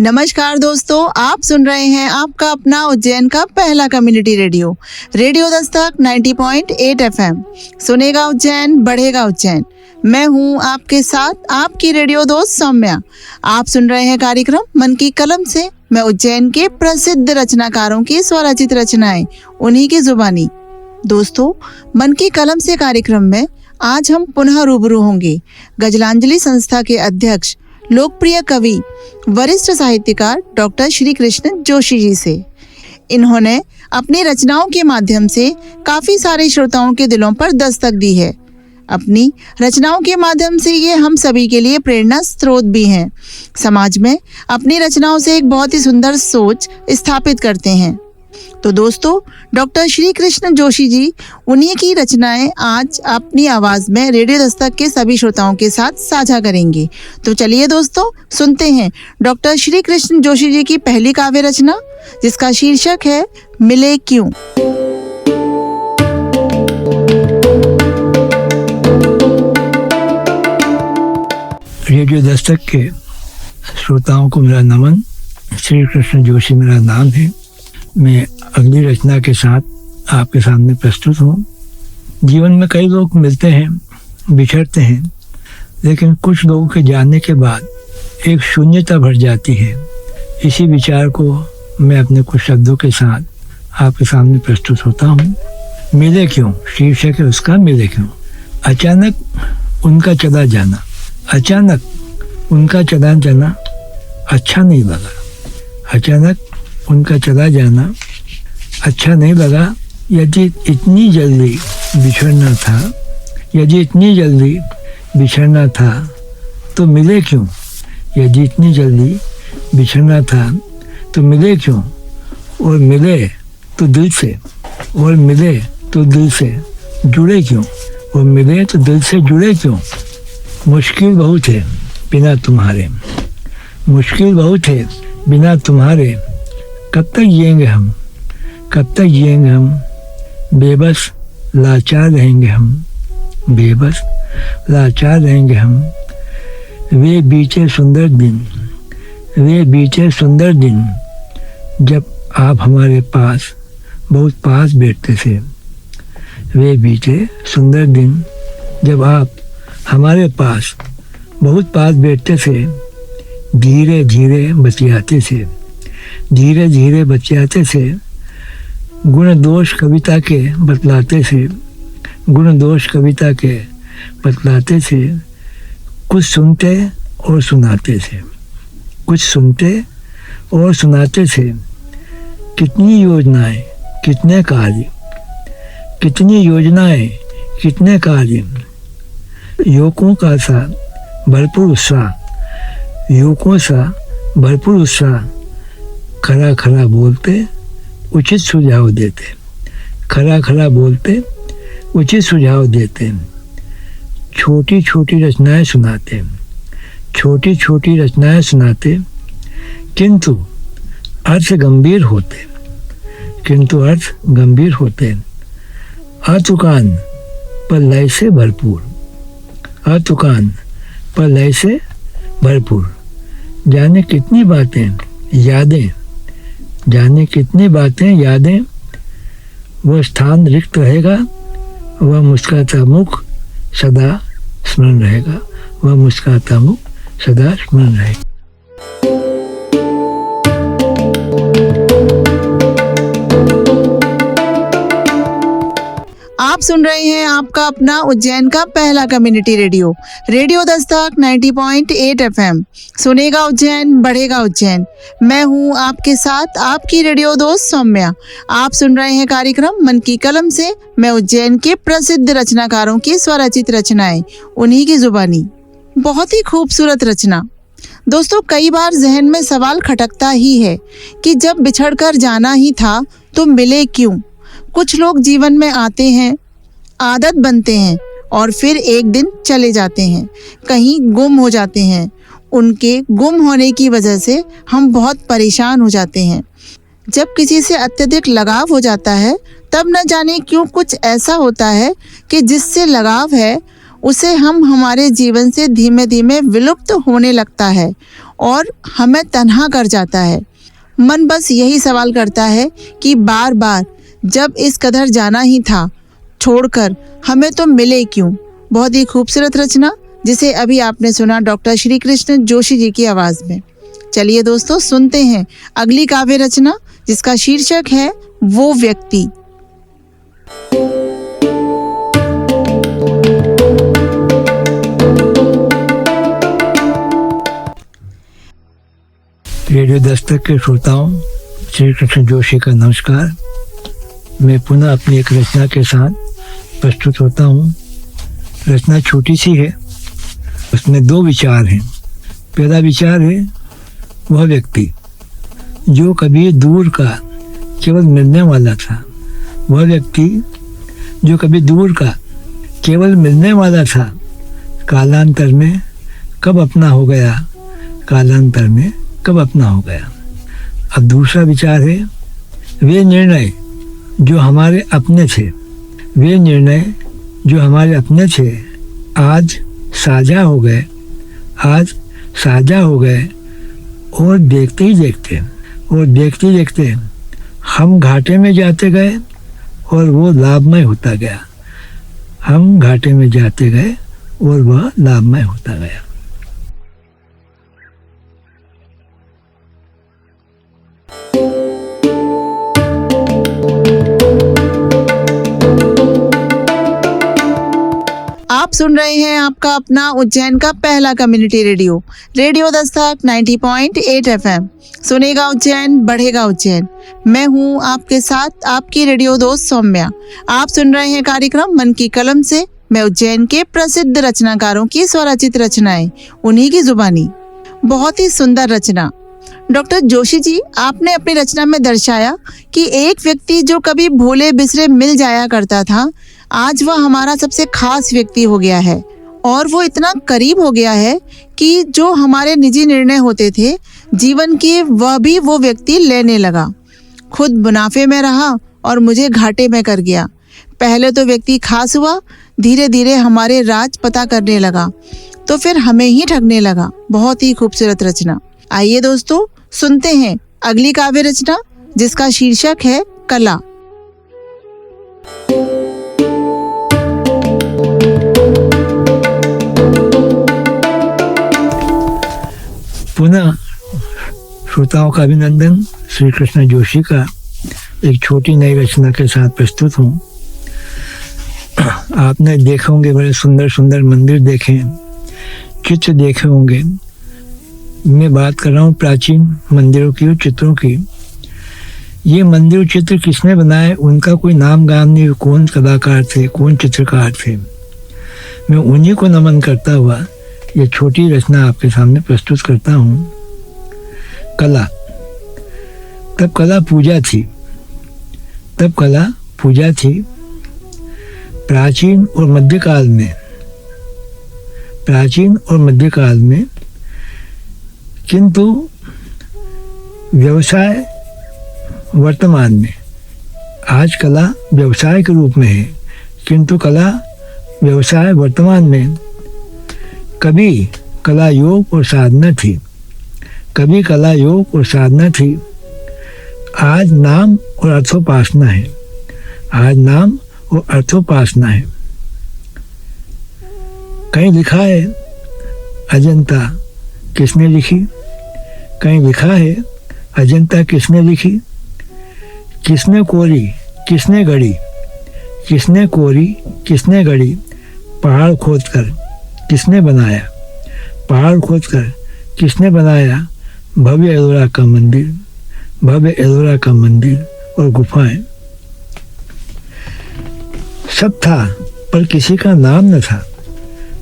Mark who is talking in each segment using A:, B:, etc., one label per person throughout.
A: नमस्कार दोस्तों, आप सुन रहे हैं आपका अपना उज्जैन का पहला community radio radio Dastak 90.8 FM। सुनेगा उज्जैन, बढ़ेगा उज्जैन। मैं हूं आपके साथ आपकी रेडियो दोस्त सौम्या। आप सुन रहे हैं कार्यक्रम मन की कलम से। मैं उज्जैन के प्रसिद्ध रचनाकारों की स्वरचित रचनाएं, उन्हीं की जुबानी। दोस्तों, मन की कलम से कार्यक्रम में आज हम पुनः रूबरू होंगे गजलांजलि संस्था के अध्यक्ष, लोकप्रिय कवि, वरिष्ठ साहित्यकार डॉक्टर श्री कृष्ण जोशी जी से। इन्होंने अपनी रचनाओं के माध्यम से काफ़ी सारे श्रोताओं के दिलों पर दस्तक दी है। अपनी रचनाओं के माध्यम से ये हम सभी के लिए प्रेरणा स्रोत भी हैं। समाज में अपनी रचनाओं से एक बहुत ही सुंदर सोच स्थापित करते हैं। तो दोस्तों, डॉक्टर श्री कृष्ण जोशी जी, उन्हीं की रचनाएं आज अपनी आवाज़ में रेडियो दस्तक के सभी श्रोताओं के साथ साझा करेंगे। तो चलिए दोस्तों, सुनते हैं डॉक्टर श्री कृष्ण जोशी जी की पहली काव्य रचना, जिसका शीर्षक है मिले क्यों।
B: रेडियो दस्तक के श्रोताओं को मेरा नमन। श्री कृष्ण जोशी मेरा नाम है। मैं अगली रचना के साथ आपके सामने प्रस्तुत हूँ। जीवन में कई लोग मिलते हैं, बिछड़ते हैं, लेकिन कुछ लोगों के जाने के बाद एक शून्यता भर जाती है। इसी विचार को मैं अपने कुछ शब्दों के साथ आपके सामने प्रस्तुत होता हूँ। मिले क्यों शीर्षक है उसका। मिले क्यों। अचानक उनका चला जाना, अचानक उनका चला जाना अच्छा नहीं लगा। अचानक उनका चला जाना अच्छा नहीं लगा। यदि इतनी जल्दी बिछड़ना था, यदि इतनी जल्दी बिछड़ना था तो मिले क्यों। यदि इतनी जल्दी बिछड़ना था तो मिले क्यों। और मिले तो दिल से, और मिले तो दिल से जुड़े क्यों। और मिले तो दिल से जुड़े क्यों। मुश्किल बहुत है बिना तुम्हारे, मुश्किल बहुत है बिना तुम्हारे। कब तक जिएंगे हम, कब तक जिएंगे हम। बेबस लाचार रहेंगे हम, बेबस लाचार रहेंगे हम। वे बीते सुंदर दिन, वे बीते सुंदर दिन, जब आप हमारे पास बहुत पास बैठते थे। वे बीते सुंदर दिन, जब आप हमारे पास बहुत पास बैठते थे। धीरे धीरे बतियाते थे, धीरे धीरे बतियाते थे। गुण दोष कविता के बतलाते थे, गुण दोष कविता के बतलाते थे। कुछ सुनते और सुनाते थे, कुछ सुनते और सुनाते थे। कितनी योजनाएं, कितने कार्य, कितनी योजनाएं, कितने कार्य। युवकों का सा भरपूर उत्साह, युवकों सा भरपूर उत्साह। खरा खरा बोलते, उचित सुझाव देते, खरा खरा बोलते, उचित सुझाव देते। छोटी छोटी रचनाएं सुनाते, छोटी छोटी रचनाएं सुनाते। किंतु अर्थ गंभीर होते, किंतु अर्थ गंभीर होते। अतुकान पर लय से भरपूर, अतुकान पर लय से भरपूर। जाने कितनी बातें यादें, जाने कितनी बातें यादें। वह स्थान रिक्त रहेगा, वह मुस्कुराता मुख सदा स्मरण रहेगा, वह मुस्कुराता मुख सदा स्मरण रहेगा।
A: आप सुन रहे हैं आपका अपना उज्जैन का पहला community radio radio Dastak 90.8 FM। सुनेगा उज्जैन, बढ़ेगा उज्जैन। मैं हूं आपके साथ आपकी रेडियो दोस्त सौम्या। आप सुन रहे हैं कार्यक्रम मन की कलम से। मैं उज्जैन के प्रसिद्ध रचनाकारों की स्वरचित रचनाएं, उन्हीं की जुबानी। बहुत ही खूबसूरत रचना। दोस्तों, कई बार जहन में सवाल खटकता ही है कि जब बिछड़कर जाना ही था तो मिले क्यों। कुछ लोग जीवन में आते हैं, आदत बनते हैं और फिर एक दिन चले जाते हैं, कहीं गुम हो जाते हैं। उनके गुम होने की वजह से हम बहुत परेशान हो जाते हैं। जब किसी से अत्यधिक लगाव हो जाता है, तब न जाने क्यों कुछ ऐसा होता है कि जिससे लगाव है उसे हम हमारे जीवन से धीमे धीमे विलुप्त होने लगता है और हमें तन्हा कर जाता है। मन बस यही सवाल करता है कि बार बार जब इस कदर जाना ही था छोड़कर हमें तो मिले क्यों। बहुत ही खूबसूरत रचना जिसे अभी आपने सुना डॉक्टर श्री कृष्ण जोशी जी की आवाज़ में। चलिए दोस्तों सुनते हैं अगली काव्य रचना जिसका शीर्षक है वो व्यक्ति।
B: रेडियो दस्तक के श्रोताओं, श्री कृष्ण जोशी का नमस्कार। मैं पुनः अपनी एक रचना के साथ प्रस्तुत होता हूँ। रचना छोटी सी है, उसमें 2 विचार हैं। पहला विचार है वह व्यक्ति जो कभी दूर का केवल मिलने वाला था। वह व्यक्ति जो कभी दूर का केवल मिलने वाला था, कालांतर में कब अपना हो गया, कालांतर में कब अपना हो गया। अब दूसरा विचार है वे निर्णय जो हमारे अपने थे, वे निर्णय जो हमारे अपने थे आज साझा हो गए, आज साझा हो गए और देखते ही देखते हम घाटे में जाते गए और वो लाभमय होता गया। हम घाटे में जाते गए और वह लाभमय होता गया।
A: आप सुन रहे हैं आपका अपना उज्जैन का पहला community radio, radio Dastak 90.8 FM। सुनेगा उज्जैन, बढ़ेगा उज्जैन। मैं हूं आपके साथ आपकी रेडियो दोस्त सौम्या। आप सुन रहे हैं कार्यक्रम मन की कलम से। मैं उज्जैन के प्रसिद्ध रचनाकारों की स्वरचित रचनाएं, उन्हीं की जुबानी। बहुत ही सुंदर रचना। डॉक्टर जोशी जी, आपने अपनी रचना में दर्शाया कि एक व्यक्ति जो कभी भूले बिसरे मिल जाया करता था, आज वह हमारा सबसे खास व्यक्ति हो गया है और वो इतना करीब हो गया है कि जो हमारे निजी निर्णय होते थे जीवन के, वह भी वो व्यक्ति लेने लगा। खुद मुनाफे में रहा और मुझे घाटे में कर गया। पहले तो व्यक्ति खास हुआ, धीरे धीरे हमारे राज पता करने लगा, तो फिर हमें ही ठगने लगा। बहुत ही खूबसूरत रचना। आइए दोस्तों सुनते हैं अगली काव्य रचना जिसका शीर्षक है कला।
B: पुनः श्रोताओं का अभिनंदन। श्री कृष्ण जोशी का एक छोटी नई रचना के साथ प्रस्तुत हूँ। आपने देखे होंगे बड़े सुंदर सुंदर मंदिर देखे, चित्र देखे होंगे। मैं बात कर रहा हूँ प्राचीन मंदिरों की और चित्रों की। ये मंदिर और चित्र किसने बनाए, उनका कोई नाम गाम नहीं, कौन कलाकार थे, कौन चित्रकार थे। मैं उन्हीं को नमन करता हुआ ये छोटी रचना आपके सामने प्रस्तुत करता हूँ। कला। तब कला पूजा थी, तब कला पूजा थी। प्राचीन और मध्यकाल में, प्राचीन और मध्यकाल में, किंतु व्यवसाय वर्तमान में। आज कला व्यवसाय के रूप में है, किंतु कला व्यवसाय वर्तमान में। कभी कला योग और साधना थी, कभी कला योग और साधना थी। आज नाम और अर्थोपासना है, आज नाम और अर्थोपासना है। कहीं लिखा है अजंता किसने लिखी, कहीं लिखा है अजंता किसने लिखी। किसने कोरी किसने गढ़ी, किसने कोरी किसने गढ़ी। पहाड़ खोदकर किसने बनाया, पहाड़ खोदकर किसने बनाया। भव्य एलोरा का मंदिर, भव्य एलोरा का मंदिर और गुफाएं। सब था पर किसी का नाम न था,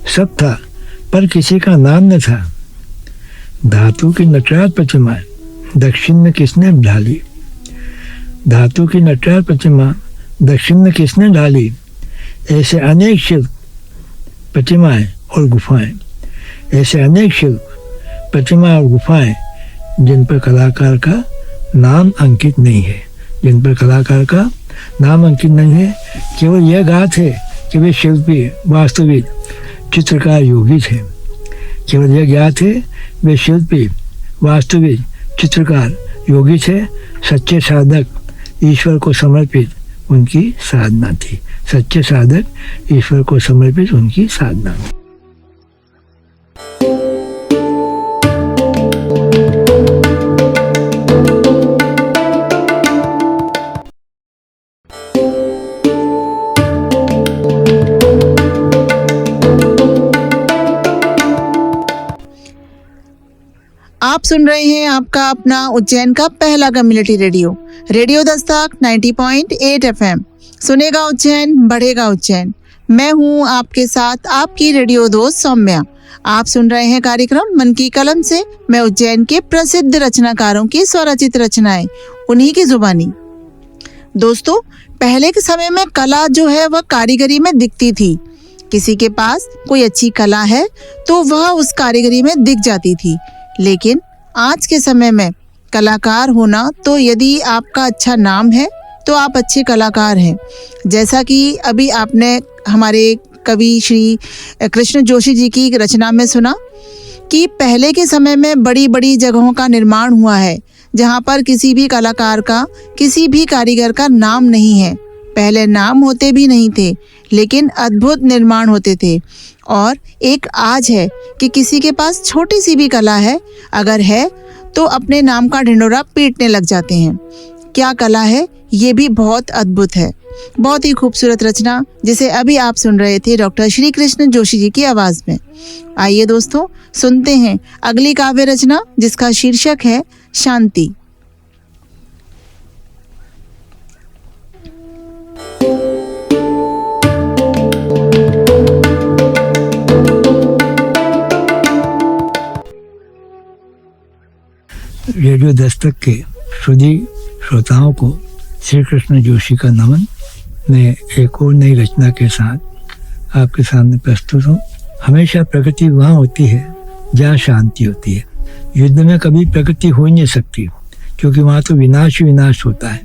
B: सब था पर किसी का नाम न था। धातु की नटराज प्रतिमा दक्षिण में किसने ढाली, धातु की नटराज प्रतिमा दक्षिण में किसने ढाली। ऐसे अनेक शिल्प प्रतिमाएं और गुफाएं, ऐसे अनेक शिल्प प्रतिमा और गुफाएं जिन पर कलाकार का नाम अंकित नहीं है, जिन पर कलाकार का नाम अंकित नहीं है। केवल यह गाथ है कि वे शिल्पी, वास्तविक चित्रकार, योगी थे। केवल यह ज्ञात है वे शिल्पी, वास्तविक चित्रकार योगी थे, सच्चे साधक ईश्वर को समर्पित उनकी साधना थी। सच्चे साधक ईश्वर को समर्पित उनकी साधना।
A: आप सुन रहे हैं आपका अपना उज्जैन का पहला community radio, radio Dastak 90.8 FM। सुनेगा उज्जैन, बढ़ेगा उज्जैन। मैं हूं आपके साथ आपकी रेडियो दोस्त सौम्या। आप सुन रहे हैं कार्यक्रम मन की कलम से। मैं उज्जैन के प्रसिद्ध रचनाकारों की स्वरचित रचनाएं, उन्हीं की जुबानी। दोस्तों, पहले के समय में कला जो है वह कारीगरी में दिखती थी। किसी के पास कोई अच्छी कला है तो वह उस कारीगरी में दिख जाती थी। लेकिन आज के समय में कलाकार होना, तो यदि आपका अच्छा नाम है तो आप अच्छे कलाकार हैं। जैसा कि अभी आपने हमारे कवि श्री कृष्ण जोशी जी की रचना में सुना कि पहले के समय में बड़ी बड़ी जगहों का निर्माण हुआ है जहाँ पर किसी भी कलाकार का, किसी भी कारीगर का नाम नहीं है। पहले नाम होते भी नहीं थे, लेकिन अद्भुत निर्माण होते थे। और एक आज है कि किसी के पास छोटी सी भी कला है, अगर है तो अपने नाम का ढिंढोरा पीटने लग जाते हैं। क्या कला है, ये भी बहुत अद्भुत है। बहुत ही खूबसूरत रचना जिसे अभी आप सुन रहे थे डॉक्टर श्री कृष्ण जोशी जी की आवाज़ में। आइए दोस्तों, सुनते हैं अगली काव्य रचना जिसका शीर्षक है शांति।
B: रेडियो दस्तक के सुधी श्रोताओं को श्री कृष्ण जोशी का नमन। मैं एक और नई रचना के साथ आपके सामने प्रस्तुत हूँ। हमेशा प्रकृति वहाँ होती है जहाँ शांति होती है। युद्ध में कभी प्रकृति हो ही नहीं सकती, क्योंकि वहाँ तो विनाश ही विनाश होता है।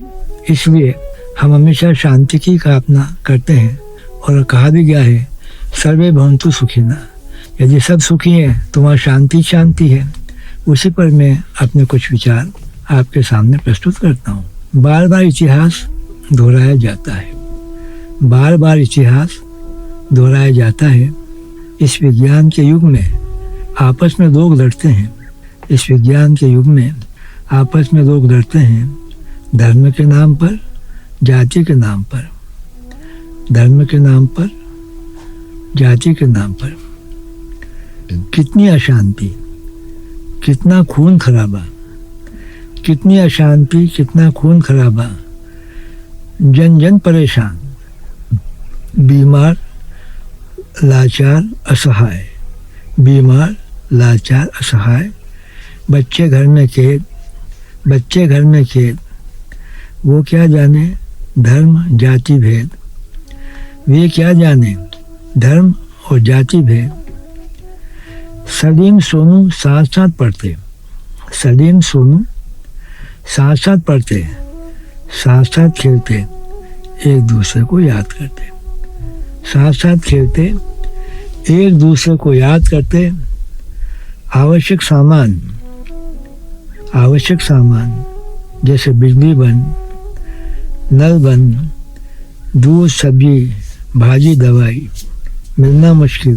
B: इसलिए हम हमेशा शांति की कामना करते हैं। और कहा भी गया है, सर्वे भवन्तु सुखिनः। यदि सब सुखी हैं तो वहाँ शांति शांति है। उसी पर मैं अपने कुछ विचार आपके सामने प्रस्तुत करता हूँ। बार बार इतिहास दोहराया जाता है, बार बार इतिहास दोहराया जाता है। इस विज्ञान के युग में आपस में लोग लड़ते हैं। इस विज्ञान के युग में आपस में लोग लड़ते हैं, धर्म के नाम पर, जाति के नाम पर, धर्म के नाम पर, जाति के नाम पर। कितनी अशांति, कितना खून खराबा, कितनी अशांति, कितना खून खराबा। जन जन परेशान, बीमार, लाचार, असहाय, बीमार, लाचार, असहाय। बच्चे घर में कैद, बच्चे घर में कैद। वो क्या जाने धर्म जाति भेद, वे क्या जाने धर्म और जाति भेद। सलीम सोनू साथ साथ पढ़ते, सलीम सोनू साथ साथ पढ़ते, साथ साथ खेलते, एक दूसरे को याद करते, साथ साथ खेलते, एक दूसरे को याद करते। आवश्यक सामान, आवश्यक सामान जैसे बिजली बंद, नल बंद, दूध सब्जी भाजी दवाई मिलना मुश्किल।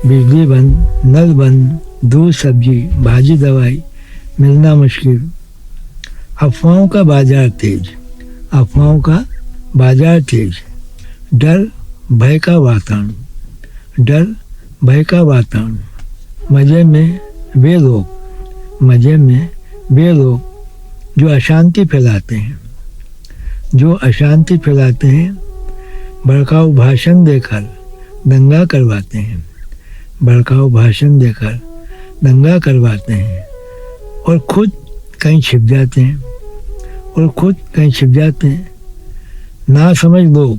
B: बिजली बंद, नल बंद, दूध सब्जी भाजी दवाई मिलना मुश्किल। अफवाहों का बाजार तेज, अफवाहों का बाजार तेज। डर भय का वातावरण, डर भय का वातावरण। मज़े में वे लोग, मज़े में वे लोग जो अशांति फैलाते हैं, जो अशांति फैलाते हैं। भड़काऊ भाषण देकर दंगा करवाते हैं, भड़काऊ भाषण देकर दंगा करवाते हैं। और खुद कहीं छिप जाते हैं, और खुद कहीं छिप जाते हैं। ना समझ लोग,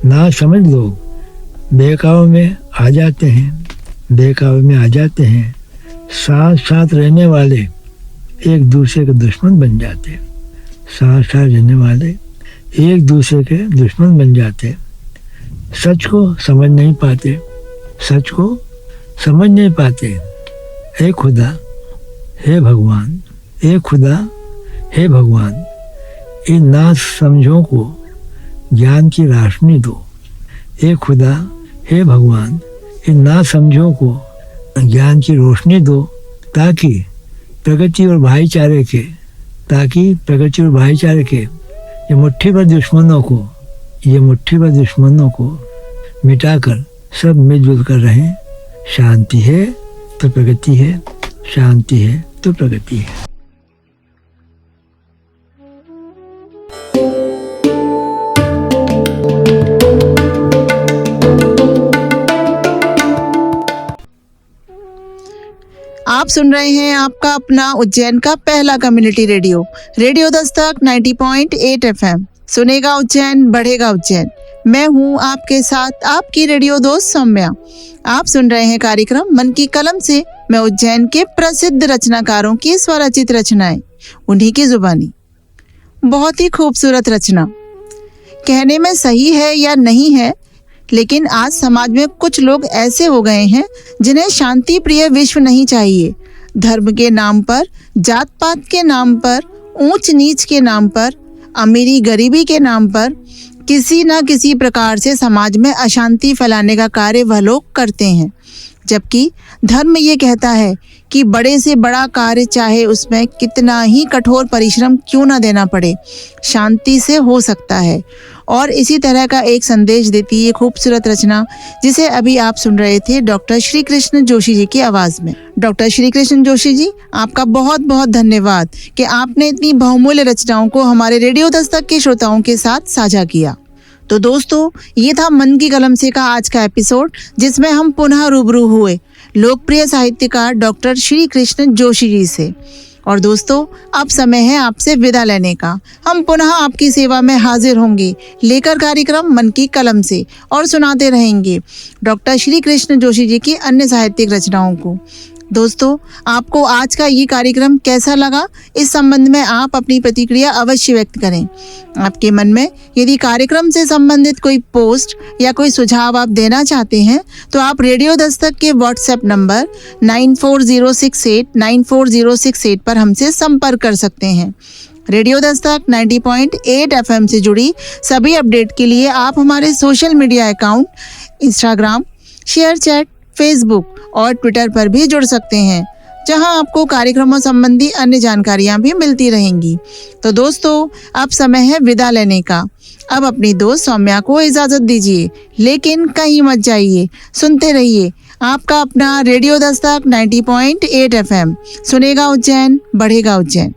B: ना समझ लोग बहकावे में आ जाते हैं, बहकावे में आ जाते हैं। साथ साथ रहने वाले एक दूसरे के दुश्मन बन जाते, साथ साथ रहने वाले एक दूसरे के दुश्मन बन जाते। सच को समझ नहीं पाते, सच को समझ नहीं पाते। हे खुदा, हे भगवान, हे खुदा, हे भगवान, इन ना समझों को ज्ञान की रोशनी दो। हे खुदा, हे भगवान, इन ना समझों को ज्ञान की रोशनी दो, ताकि प्रगति और भाईचारे के ये मुट्ठी भर दुश्मनों को मिटाकर सब मिलजुल कर रहें। शांति है तो प्रगति है, शांति है तो प्रगति है।
A: आप सुन रहे हैं आपका अपना उज्जैन का पहला community radio, radio Dastak 90.8 FM। सुनेगा उज्जैन, बढ़ेगा उज्जैन। मैं हूं आपके साथ आपकी रेडियो दोस्त सौम्या। आप सुन रहे हैं कार्यक्रम मन की कलम से। मैं उज्जैन के प्रसिद्ध रचनाकारों की स्वरचित रचनाएं, उन्हीं की जुबानी। बहुत ही खूबसूरत रचना। कहने में सही है या नहीं है, लेकिन आज समाज में कुछ लोग ऐसे हो गए हैं जिन्हें शांति प्रिय विश्व नहीं चाहिए। धर्म के नाम पर, जात पात के नाम पर, ऊंच नीच के नाम पर, अमीरी गरीबी के नाम पर किसी न किसी प्रकार से समाज में अशांति फैलाने का कार्य वह लोग करते हैं। जबकि धर्म ये कहता है कि बड़े से बड़ा कार्य चाहे उसमें कितना ही कठोर परिश्रम क्यों न देना पड़े, शांति से हो सकता है। और इसी तरह का एक संदेश देती ये खूबसूरत रचना, जिसे अभी आप सुन रहे थे डॉक्टर श्री कृष्ण जोशी जी की आवाज़ में। डॉक्टर श्री कृष्ण जोशी जी, आपका बहुत बहुत धन्यवाद कि आपने इतनी बहुमूल्य रचनाओं को हमारे रेडियो दस्तक के श्रोताओं के साथ साझा किया। तो दोस्तों, ये था मन की कलम से का आज का एपिसोड, जिसमें हम पुनः रूबरू हुए लोकप्रिय साहित्यकार डॉक्टर श्री कृष्ण जोशी जी से। और दोस्तों, अब समय है आपसे विदा लेने का। हम पुनः आपकी सेवा में हाजिर होंगे, लेकर कार्यक्रम मन की कलम से, और सुनाते रहेंगे डॉक्टर श्री कृष्ण जोशी जी की अन्य साहित्यिक रचनाओं को। दोस्तों, आपको आज का ये कार्यक्रम कैसा लगा, इस संबंध में आप अपनी प्रतिक्रिया अवश्य व्यक्त करें। आपके मन में यदि कार्यक्रम से संबंधित कोई पोस्ट या कोई सुझाव आप देना चाहते हैं, तो आप रेडियो दस्तक के व्हाट्सएप नंबर 9406894068 पर हमसे संपर्क कर सकते हैं। रेडियो दस्तक 90.8 FM से जुड़ी सभी अपडेट के लिए आप हमारे social media account Instagram, ShareChat, Facebook और ट्विटर पर भी जुड़ सकते हैं, जहां आपको कार्यक्रमों संबंधी अन्य जानकारियां भी मिलती रहेंगी। तो दोस्तों, अब समय है विदा लेने का। अब अपनी दोस्त सौम्या को इजाज़त दीजिए, लेकिन कहीं मत जाइए, सुनते रहिए आपका अपना रेडियो दस्तक 90.8 FM। सुनेगा उज्जैन, बढ़ेगा उज्जैन।